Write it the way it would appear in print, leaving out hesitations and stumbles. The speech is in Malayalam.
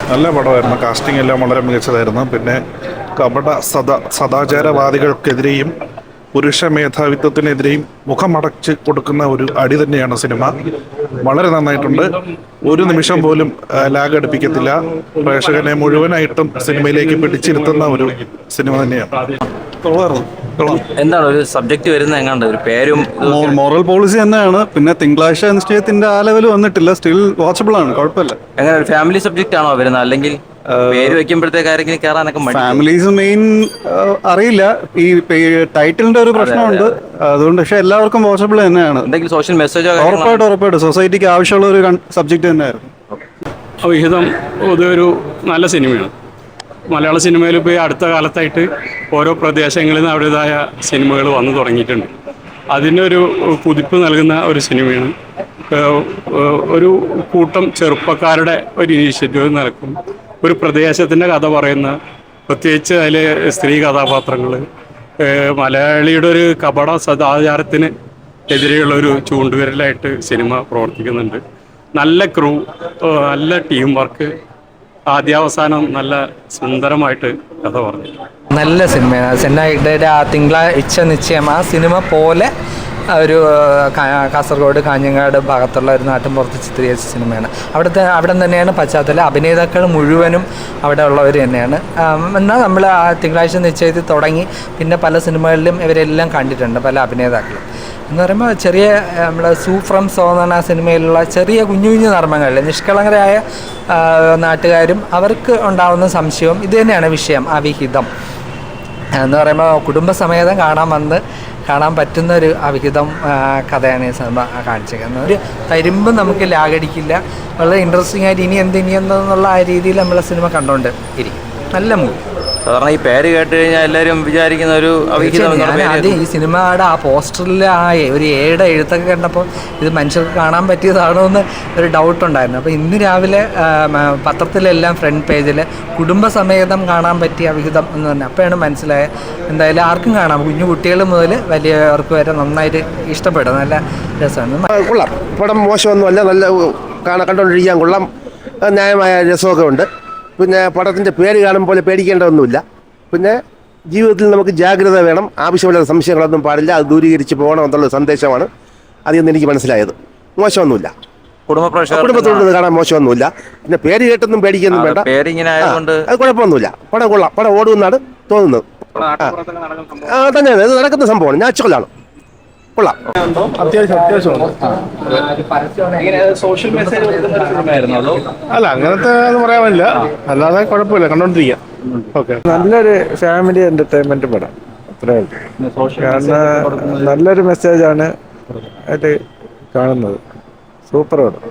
നല്ല പടമായിരുന്നു. കാസ്റ്റിംഗ് എല്ലാം വളരെ മികച്ചതായിരുന്നു. പിന്നെ കപട സദാചാരവാദികൾക്കെതിരെയും പുരുഷ മേധാവിത്വത്തിനെതിരെയും മുഖമടച്ച് കൊടുക്കുന്ന ഒരു അടി തന്നെയാണ് സിനിമ. വളരെ നന്നായിട്ടുണ്ട്. ഒരു നിമിഷം പോലും ലാഗ് അടുപ്പിക്കത്തില്ല. പ്രേക്ഷകനെ മുഴുവനായിട്ടും സിനിമയിലേക്ക് പിടിച്ചിരുത്തുന്ന ഒരു സിനിമ തന്നെയാണ്. എന്താണ് ഒരു സബ്ജക്ട് വരുന്നത്? എങ്ങാണ്ട് ഒരു പേരും മോറൽ പോളിസി തന്നെയാണ്. പിന്നെ തിങ്കളാഴ്ച നിശ്ചയത്തിന്റെ ആ ലെവൽ വന്നിട്ടില്ല. സ്റ്റിൽ വാച്ചബിൾ ആണ്, കുഴപ്പമില്ല. എങ്ങനെ ഒരു ഫാമിലി സബ്ജക്റ്റ് ആണോ വരുന്നത്, അല്ലെങ്കിൽ പേര് വെക്കുമ്പോഴത്തേക്ക് ആരെങ്കിലും കയറാനൊക്കെ ഫാമിലീസ് മെയിൻ അറിയില്ല. ഈ ടൈറ്റിലിന്റെ ഒരു പ്രശ്നമുണ്ട്, അതുകൊണ്ട്. പക്ഷെ എല്ലാവർക്കും വാച്ചബിൾ തന്നെയാണ്. എന്തെങ്കിലും സോഷ്യൽ മെസ്സേജോ? ഉറപ്പായിട്ടും സൊസൈറ്റിക്ക് ആവശ്യമുള്ള ഒരു സബ്ജക്ട് തന്നെയായിരുന്നു. വിഹിതം ഒരു നല്ല സിനിമയാണ്. മലയാള സിനിമയിൽ ഇപ്പോൾ ഈ അടുത്ത കാലത്തായിട്ട് ഓരോ പ്രദേശങ്ങളിൽ നിന്ന് അവരുടേതായ സിനിമകൾ വന്നു തുടങ്ങിയിട്ടുണ്ട്. അതിനൊരു കുതിപ്പ് നൽകുന്ന ഒരു സിനിമയാണ്. ഒരു കൂട്ടം ചെറുപ്പക്കാരുടെ ഒരു ഇനീഷ്യേറ്റീവ് നടക്കും. ഒരു പ്രദേശത്തിൻ്റെ കഥ പറയുന്ന, പ്രത്യേകിച്ച് അതിൽ സ്ത്രീ കഥാപാത്രങ്ങൾ, മലയാളിയുടെ ഒരു കപട സദാചാരത്തിന് എതിരെയുള്ള ഒരു ചൂണ്ടുവിരലായിട്ട് സിനിമ പ്രവർത്തിക്കുന്നുണ്ട്. നല്ല ക്രൂ, നല്ല ടീം വർക്ക്, ആദ്യാവസാനം നല്ല സുന്ദരമായിട്ട് കഥ പറഞ്ഞു. നല്ല സിനിമയാണ്. ചെന്നൈയുടെ ആ തിങ്കളാഴ്ച നിശ്ചയം ആ സിനിമ പോലെ ഒരു കാസർഗോഡ് കാഞ്ഞങ്ങാട് ഭാഗത്തുള്ള ഒരു നാട്ടിൻപുറത്ത് ചിത്രീകരിച്ച സിനിമയാണ്. അവിടെ തന്നെയാണ് പശ്ചാത്തലം. അഭിനേതാക്കൾ മുഴുവനും അവിടെ ഉള്ളവർ തന്നെയാണ്. എന്നാൽ നമ്മൾ ആ തിങ്കളാഴ്ച നിശ്ചയത്തിൽ തുടങ്ങി പിന്നെ പല സിനിമകളിലും ഇവരെല്ലാം കണ്ടിട്ടുണ്ട്, പല അഭിനേതാക്കളും. എന്ന് പറയുമ്പോൾ ചെറിയ നമ്മൾ സൂ ഫ്രം സോ എന്ന് പറഞ്ഞ സിനിമയിലുള്ള ചെറിയ കുഞ്ഞു കുഞ്ഞു നർമ്മങ്ങളിൽ നിഷ്കളങ്കരായ നാട്ടുകാരും അവർക്ക് ഉണ്ടാകുന്ന സംശയവും ഇത് തന്നെയാണ് വിഷയം. ആ വിഹിതം എന്ന് പറയുമ്പോൾ കുടുംബസമേതം കാണാൻ പറ്റുന്ന ഒരു അവിഹിതം കഥയാണ് ഈ സിനിമ കാണിച്ചിരിക്കുന്നത്. ഒരു തരുമ്പം നമുക്ക് ലാഗടിക്കില്ല. വളരെ ഇൻട്രസ്റ്റിംഗ് ആയിട്ട് ഇനി എന്തെന്നുള്ള ആ രീതിയിൽ നമ്മളെ സിനിമ കണ്ടുകൊണ്ട് ഇരിക്കും. നല്ല മൂവി. സാധാരണ ഈ പേര് കേട്ട് കഴിഞ്ഞാൽ എല്ലാവരും വിചാരിക്കുന്ന ഒരു ആദ്യം ഈ സിനിമയുടെ ആ പോസ്റ്ററിൽ ആ ഒരു ഏടെ എഴുത്തൊക്കെ കണ്ടപ്പോൾ ഇത് മനുഷ്യർക്ക് കാണാൻ പറ്റിയതാണോ എന്ന് ഒരു ഡൗട്ടുണ്ടായിരുന്നു. അപ്പോൾ ഇന്ന് രാവിലെ പത്രത്തിലെല്ലാം ഫ്രണ്ട് പേജിൽ കുടുംബസമേതം കാണാൻ പറ്റിയ അവിഹിതം എന്ന് പറഞ്ഞാൽ അപ്പോഴാണ് മനസ്സിലായത്. എന്തായാലും ആർക്കും കാണാം, കുഞ്ഞു കുട്ടികൾ മുതൽ വലിയവർക്ക് വരെ നന്നായിട്ട് ഇഷ്ടപ്പെടും. നല്ല രസമാണ്. കൊള്ളാം. പടം മോശമൊന്നുമല്ല, നല്ല കണ്ടുകൊണ്ടിരിക്കാൻ കൊള്ളാം. ന്യായമായ രസമൊക്കെ ഉണ്ട്. പിന്നെ പടത്തിൻ്റെ പേര് കാണുമ്പോൾ പേടിക്കേണ്ടതൊന്നുമില്ല. പിന്നെ ജീവിതത്തിൽ നമുക്ക് ജാഗ്രത വേണം, ആവശ്യമുള്ള സംശയങ്ങളൊന്നും പാടില്ല, അത് ദൂരീകരിച്ച് പോകണം എന്നുള്ള സന്ദേശമാണ് അതിൽ നിന്ന് എനിക്ക് മനസ്സിലായത്. മോശമൊന്നുമില്ല, കുടുംബത്തോട് കാണാൻ മോശമൊന്നുമില്ല. പിന്നെ പേര് കേട്ടൊന്നും പേടിക്കൊന്നും വേണ്ട, അത് കുഴപ്പമൊന്നുമില്ല. പടം കൊള്ളാം, പടം ഓടുമെന്നാണ് തോന്നുന്നത്. തന്നെയാണ് ഇത് നടക്കുന്ന സംഭവമാണ്, നാച്ചുറലാണ്. കൊള്ളാം, അല്ല അങ്ങനത്തെ എന്ന് പറയാൻ പറ്റില്ല, അല്ലാതെ കുഴപ്പമില്ല, കണ്ടോണ്ടിരിക്കാം. ഓക്കെ, നല്ലൊരു ഫാമിലി എന്റർടൈൻമെന്റ് പടം, അത്രേ ഉള്ളൂ. കാരണം നല്ലൊരു മെസ്സേജാണ് ആയിട്ട് കാണുന്നത്. സൂപ്പർ പടം.